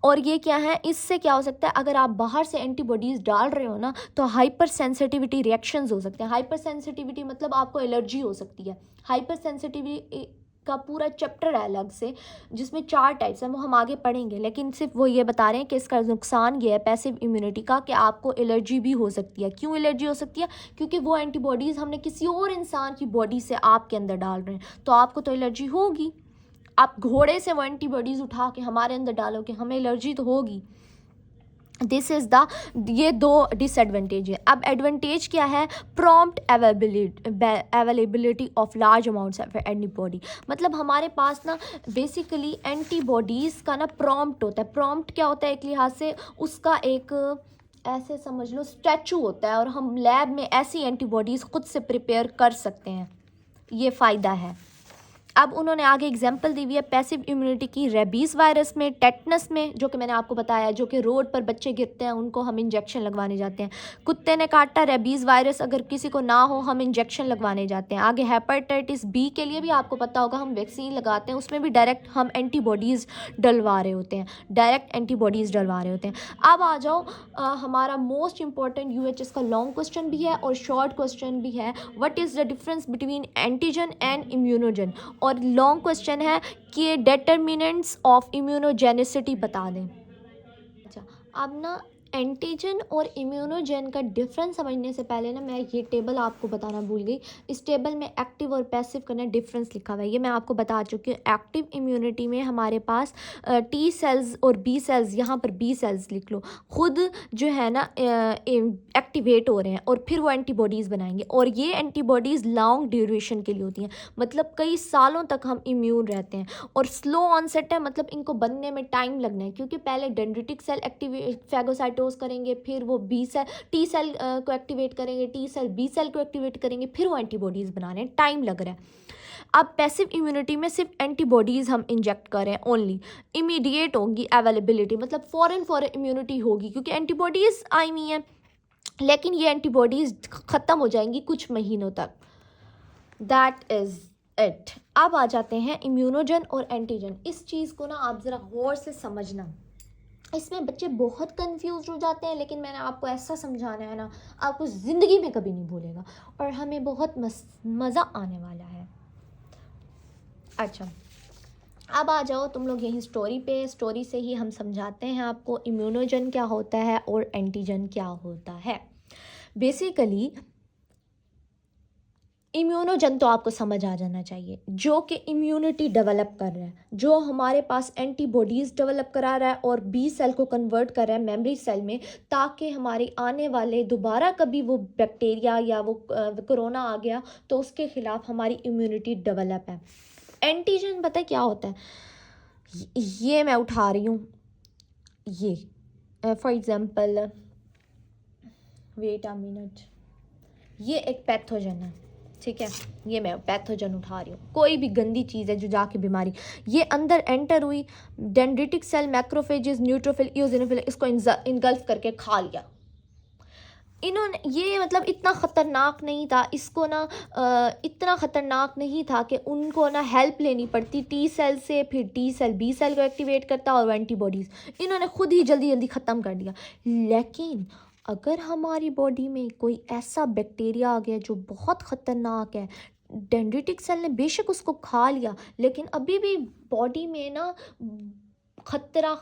और ये क्या है, इससे क्या हो सकता है, अगर आप बाहर से एंटीबॉडीज़ डाल रहे हो ना, तो हाइपर सेंसिटिविटी रिएक्शंस हो सकते हैं। हाइपर सेंसिटिविटी मतलब आपको एलर्जी हो सकती है। हाइपर सेंसिटिविटी का पूरा चैप्टर है अलग से, जिसमें 4 टाइप्स हैं, वो हम आगे पढ़ेंगे। लेकिन सिर्फ वो ये बता रहे हैं कि इसका नुकसान ये है पैसिव इम्यूनिटी का कि आपको एलर्जी भी हो सकती है। क्यों एलर्जी हो सकती है? क्योंकि वो एंटीबॉडीज़ हमने किसी और इंसान की बॉडी से आपके अंदर डाल रहे हैं, तो आपको तो एलर्जी होगी। आप घोड़े से वो एंटीबॉडीज़ उठा के हमारे अंदर डालोगे, हमें एलर्जी तो होगी। दिस इज़ द, ये 2 डिसएडवांटेज है। अब एडवांटेज क्या है, prompt availability of large amounts of antibody. मतलब हमारे पास ना बेसिकली एंटीबॉडीज़ का ना प्रॉम्प्ट होता है। प्रॉम्प्ट क्या होता है, एक लिहाज से उसका एक, ऐसे समझ लो स्टैचू होता है, और हम लैब में ऐसी एंटीबॉडीज़ खुद से प्रिपेयर कर सकते हैं। ये फ़ायदा है। अब उन्होंने आगे एग्जाम्पल दी हुई है पैसिव इम्यूनिटी की रेबीज़ वायरस में, टेटनस में, जो कि मैंने आपको बताया, जो कि रोड पर बच्चे गिरते हैं उनको हम इंजेक्शन लगवाने जाते हैं। कुत्ते ने काटा, रेबीज़ वायरस अगर किसी को ना हो, हम इंजेक्शन लगवाने जाते हैं। आगे हेपेटाइटिस बी के लिए भी आपको पता होगा, हम वैक्सीन लगाते हैं, उसमें भी डायरेक्ट हम एंटीबॉडीज़ डलवा रहे होते हैं, डायरेक्ट एंटीबॉडीज़ डलवा रहे होते हैं। अब आ जाओ हमारा मोस्ट इंपॉर्टेंट UHS का लॉन्ग क्वेश्चन भी है और शॉर्ट क्वेश्चन भी है, what is the difference between antigen and immunogen. और लॉन्ग क्वेश्चन है कि डिटर्मिनेंट्स ऑफ इम्यूनोजेनिसिटी बता दें। अच्छा, अब ना एंटीजन और इम्यूनोजन का डिफरेंस समझने से पहले ना मैं ये टेबल आपको बताना भूल गई। इस टेबल में एक्टिव और पैसिव का ना डिफरेंस लिखा हुआ है, ये मैं आपको बता चुकी हूँ। एक्टिव इम्यूनिटी में हमारे पास T सेल्स और B सेल्स, यहाँ पर B सेल्स लिख लो, खुद जो है ना एक्टिवेट हो रहे हैं और फिर वो एंटीबॉडीज़ बनाएंगे, और ये एंटीबॉडीज़ लॉन्ग ड्यूरेशन के लिए होती हैं, मतलब कई सालों तक हम इम्यून रहते हैं। और स्लो ऑनसेट है, मतलब इनको बनने में टाइम लगना है, क्योंकि पहले डेंड्रिटिक सेल एक्टिवेट फैगोसाइटोज करेंगे, फिर वो B सेल T सेल को एक्टिवेट करेंगे, T सेल B सेल को एक्टिवेट करेंगे, फिर वो एंटीबॉडीज़ बना रहे हैं, टाइम लग रहा है। अब पैसिव इम्यूनिटी में सिर्फ एंटीबॉडीज़ हम इंजेक्ट करें ओनली, इमीडिएट होगी अवेलेबिलिटी, मतलब फ़ौरन इम्यूनिटी होगी क्योंकि एंटीबॉडीज़ आई हुई हैं, लेकिन ये एंटीबॉडीज़ ख़त्म हो जाएंगी कुछ महीनों तक। That is it. अब आ जाते हैं इम्यूनोजन और एंटीजन। इस चीज़ को ना आप ज़रा गौर से समझना, इसमें बच्चे बहुत कंफ्यूज हो जाते हैं, लेकिन मैंने आपको ऐसा समझाना है ना, आपको ज़िंदगी में कभी नहीं भूलेगा और हमें बहुत मज़ा आने वाला है। अच्छा, अब आ जाओ तुम लोग यहीं स्टोरी पे। स्टोरी से ही हम समझाते हैं आपको इम्यूनोजन क्या होता है और एंटीजन क्या होता है। बेसिकली इम्यूनोजन तो आपको समझ आ जाना चाहिए, जो कि इम्यूनिटी डेवलप कर रहा है, जो हमारे पास एंटीबॉडीज़ डेवलप करा रहा है और बी सेल को कन्वर्ट कर रहा है मेमोरी सेल में, ताकि हमारी आने वाले दोबारा कभी वो बैक्टीरिया या वो कोरोना आ गया तो उसके ख़िलाफ़ हमारी इम्यूनिटी डेवलप है। एंटीजन पता है क्या होता है? ये मैं उठा रही हूँ, ये for example, wait a minute, ये एक पैथोजन है, ठीक है, ये मैं पैथोजन उठा रही हूँ, कोई भी गंदी चीज़ है जो जाके बीमारी, ये अंदर एंटर हुई, dendritic cell, macrophages, neutrophil, eosinophil, इसको इनगल्फ करके खा लिया इन्होंने। ये मतलब इतना ख़तरनाक नहीं था, इसको ना इतना ख़तरनाक नहीं था कि उनको ना हेल्प लेनी पड़ती टी सेल से, फिर टी सेल बी सेल को एक्टिवेट करता और एंटीबॉडीज़, इन्होंने खुद ही जल्दी जल्दी ख़त्म कर दिया। लेकिन अगर हमारी बॉडी में कोई ऐसा बैक्टीरिया आ गया जो बहुत ख़तरनाक है, डेंड्रिटिक सेल ने बेशक उसको खा लिया, लेकिन अभी भी बॉडी में ना खतरा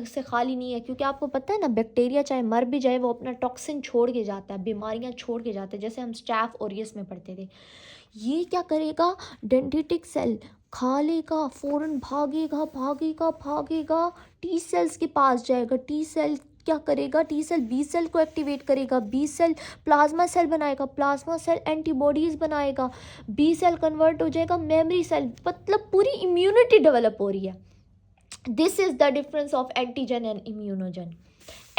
से खाली नहीं है, क्योंकि आपको पता है ना, बैक्टीरिया चाहे मर भी जाए वो अपना टॉक्सिन छोड़ के जाता है, बीमारियां छोड़ के जाता है, जैसे हम स्टैफ ओरियस में पढ़ते थे। ये क्या करेगा, डेंड्रिटिक सेल खा लेगा, फ़ौरन भागेगा भागेगा भागेगा, टी सेल्स के पास जाएगा, टी सेल क्या करेगा, टी सेल बी सेल को एक्टिवेट करेगा, बी सेल प्लाज्मा सेल बनाएगा, प्लाज्मा सेल एंटीबॉडीज़ बनाएगा, बी सेल कन्वर्ट हो जाएगा मेमोरी सेल, मतलब पूरी इम्यूनिटी डेवलप हो रही है। This is the difference of antigen and immunogen.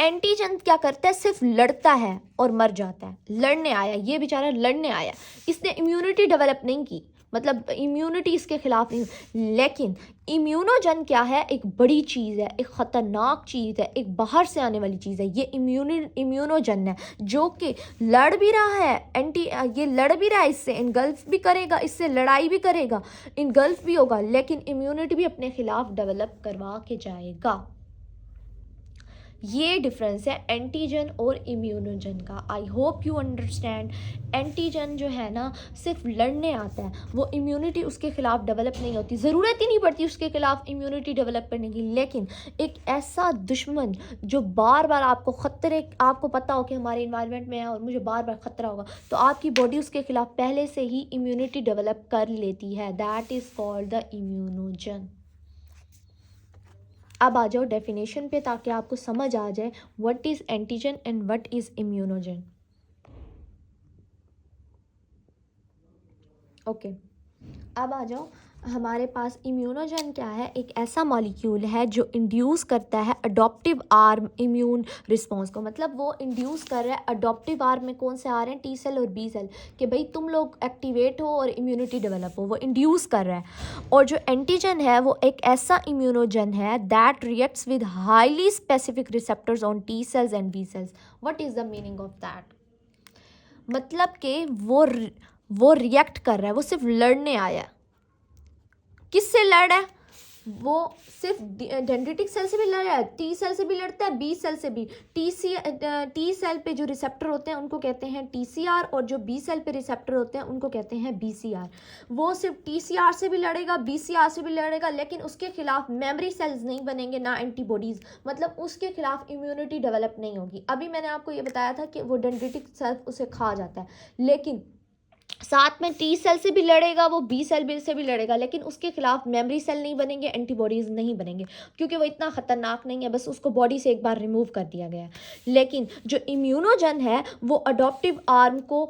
Antigen क्या करता है, सिर्फ लड़ता है और मर जाता है। लड़ने आया, ये बेचारा लड़ने आया, इसने इम्यूनिटी डेवलप नहीं की, मतलब इम्यूनिटी इसके खिलाफ नहीं। लेकिन इम्यूनोजन क्या है, एक बड़ी चीज़ है, एक ख़तरनाक चीज़ है, एक बाहर से आने वाली चीज़ है। ये इम्यूनोजन है जो कि लड़ भी रहा है, ये लड़ भी रहा है, इससे इनगल्फ भी करेगा, इससे लड़ाई भी करेगा, इनगल्फ भी होगा, लेकिन इम्यूनिटी भी अपने खिलाफ डेवलप करवा के जाएगा। ये डिफरेंस है एंटीजन और इम्यूनोजन का। I hope you understand. Antigen जो है ना, सिर्फ लड़ने आता है, वो इम्यूनिटी उसके ख़िलाफ़ डेवलप नहीं होती, ज़रूरत ही नहीं पड़ती उसके ख़िलाफ़ इम्यूनिटी डेवलप करने की। लेकिन एक ऐसा दुश्मन जो बार बार आपको ख़तरे, आपको पता हो कि हमारे इन्वायरमेंट में है और मुझे बार बार ख़तरा होगा, तो आपकी बॉडी उसके ख़िलाफ़ पहले से ही इम्यूनिटी डेवलप कर लेती है। That is called the immunogen. अब आ जाओ डेफिनेशन पे, ताकि आपको समझ आ जाए what is antigen and what is immunogen. Okay, अब आ जाओ, हमारे पास इम्यूनोजन क्या है, एक ऐसा मॉलिक्यूल है जो इंड्यूस करता है अडॉप्टिव आर्म इम्यून रिस्पॉन्स को। मतलब वो इंड्यूस कर रहा है अडॉप्टिव आर्म में, कौन से आ रहे हैं, टी सेल और बी सेल, कि भाई तुम लोग एक्टिवेट हो और इम्यूनिटी डेवलप हो, वो इंड्यूस कर रहा है। और जो एंटीजन है वो एक ऐसा इम्यूनोजन है that reacts with highly specific receptors on T cells and B cells. What is the meaning of that? मतलब कि वो रिएक्ट कर रहा है, वो सिर्फ लड़ने आया है। किससे लड़ रहा है? वो सिर्फ डेंड्रिटिक सेल से भी लड़ रहा है, टी सेल से भी लड़ता है, बी सेल से भी। टी सेल पे जो रिसेप्टर होते हैं उनको कहते हैं TCR, और जो बी सेल पे रिसेप्टर होते हैं उनको कहते हैं BCR। वो सिर्फ TCR से भी लड़ेगा, BCR से भी लड़ेगा, लेकिन उसके खिलाफ मेमोरी सेल्स नहीं बनेंगे, ना एंटीबॉडीज़, मतलब उसके खिलाफ इम्यूनिटी डेवलप नहीं होगी। अभी मैंने आपको ये बताया था कि वो डेंड्रिटिक सेल उसे खा जाता है, लेकिन साथ में टी सेल से भी लड़ेगा, वो बी सेल से भी लड़ेगा, लेकिन उसके खिलाफ मेमोरी सेल नहीं बनेंगे, एंटीबॉडीज़ नहीं बनेंगे, क्योंकि वो इतना ख़तरनाक नहीं है, बस उसको बॉडी से एक बार रिमूव कर दिया गया है। लेकिन जो इम्यूनोजन है वो अडॉप्टिव आर्म को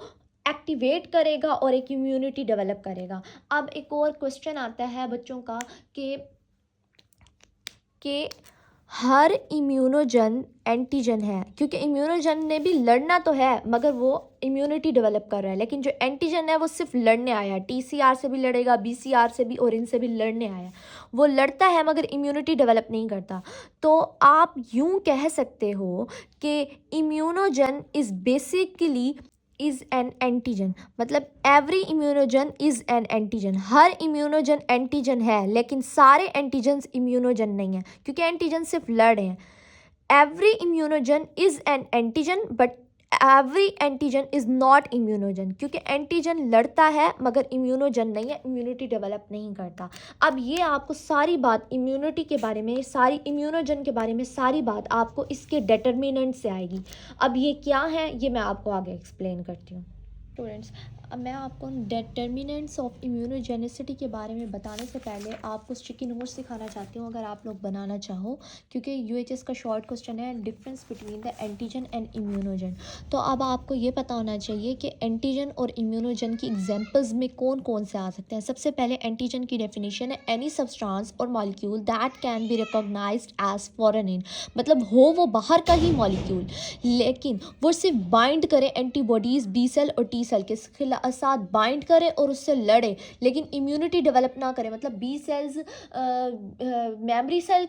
एक्टिवेट करेगा और एक इम्यूनिटी डेवलप करेगा। अब एक और क्वेश्चन आता है बच्चों का कि हर इम्यूनोजन एंटीजन है, क्योंकि इम्यूनोजन ने भी लड़ना तो है मगर वो इम्यूनिटी डेवलप कर रहा है, लेकिन जो एंटीजन है वो सिर्फ लड़ने आया है। टीसीआर से भी लड़ेगा, बीसीआर से भी और इनसे भी लड़ने आया है। वो लड़ता है मगर इम्यूनिटी डेवलप नहीं करता। तो आप यूं कह सकते हो कि immunogen is basically is an antigen, मतलब every immunogen is an antigen. हर इम्यूनोजन एंटीजन है, लेकिन सारे एंटीजन्स इम्यूनोजन नहीं है, क्योंकि एंटीजन सिर्फ लड़ रहे हैं। Every immunogen is an antigen but every antigen is not immunogen, क्योंकि एंटीजन लड़ता है मगर इम्यूनोजन नहीं है, इम्यूनिटी डेवलप नहीं करता। अब ये आपको सारी बात इम्यूनिटी के बारे में, सारी इम्यूनोजन के बारे में सारी बात आपको इसके डिटर्मिनेंट से आएगी। अब ये क्या है ये मैं आपको आगे एक्सप्लेन करती हूँ। स्टूडेंट्स, अब मैं आपको डिटर्मिनेंट्स ऑफ इम्यूनोजेनिसिटी के बारे में बताने से पहले आपको स्टिकी नोट्स दिखाना चाहती हूँ, अगर आप लोग बनाना चाहो, क्योंकि यूएचएस का शॉर्ट क्वेश्चन है difference between the antigen and immunogen. तो अब आपको ये पता होना चाहिए कि एंटीजन और इम्यूनोजन की एग्जांपल्स में कौन कौन से आ सकते हैं। सबसे पहले एंटीजन की डेफिनेशन है एनी सब्सटेंस और molecule that can be recognised as foreign in, मतलब हो वो बाहर का ही मॉलिक्यूल, लेकिन वो सिर्फ बाइंड करे एंटीबॉडीज़ बी सेल और टी सेल के साथ बाइंड करे और उससे लड़े, लेकिन इम्यूनिटी डेवलप ना करे। मतलब बी सेल्स मेमोरी सेल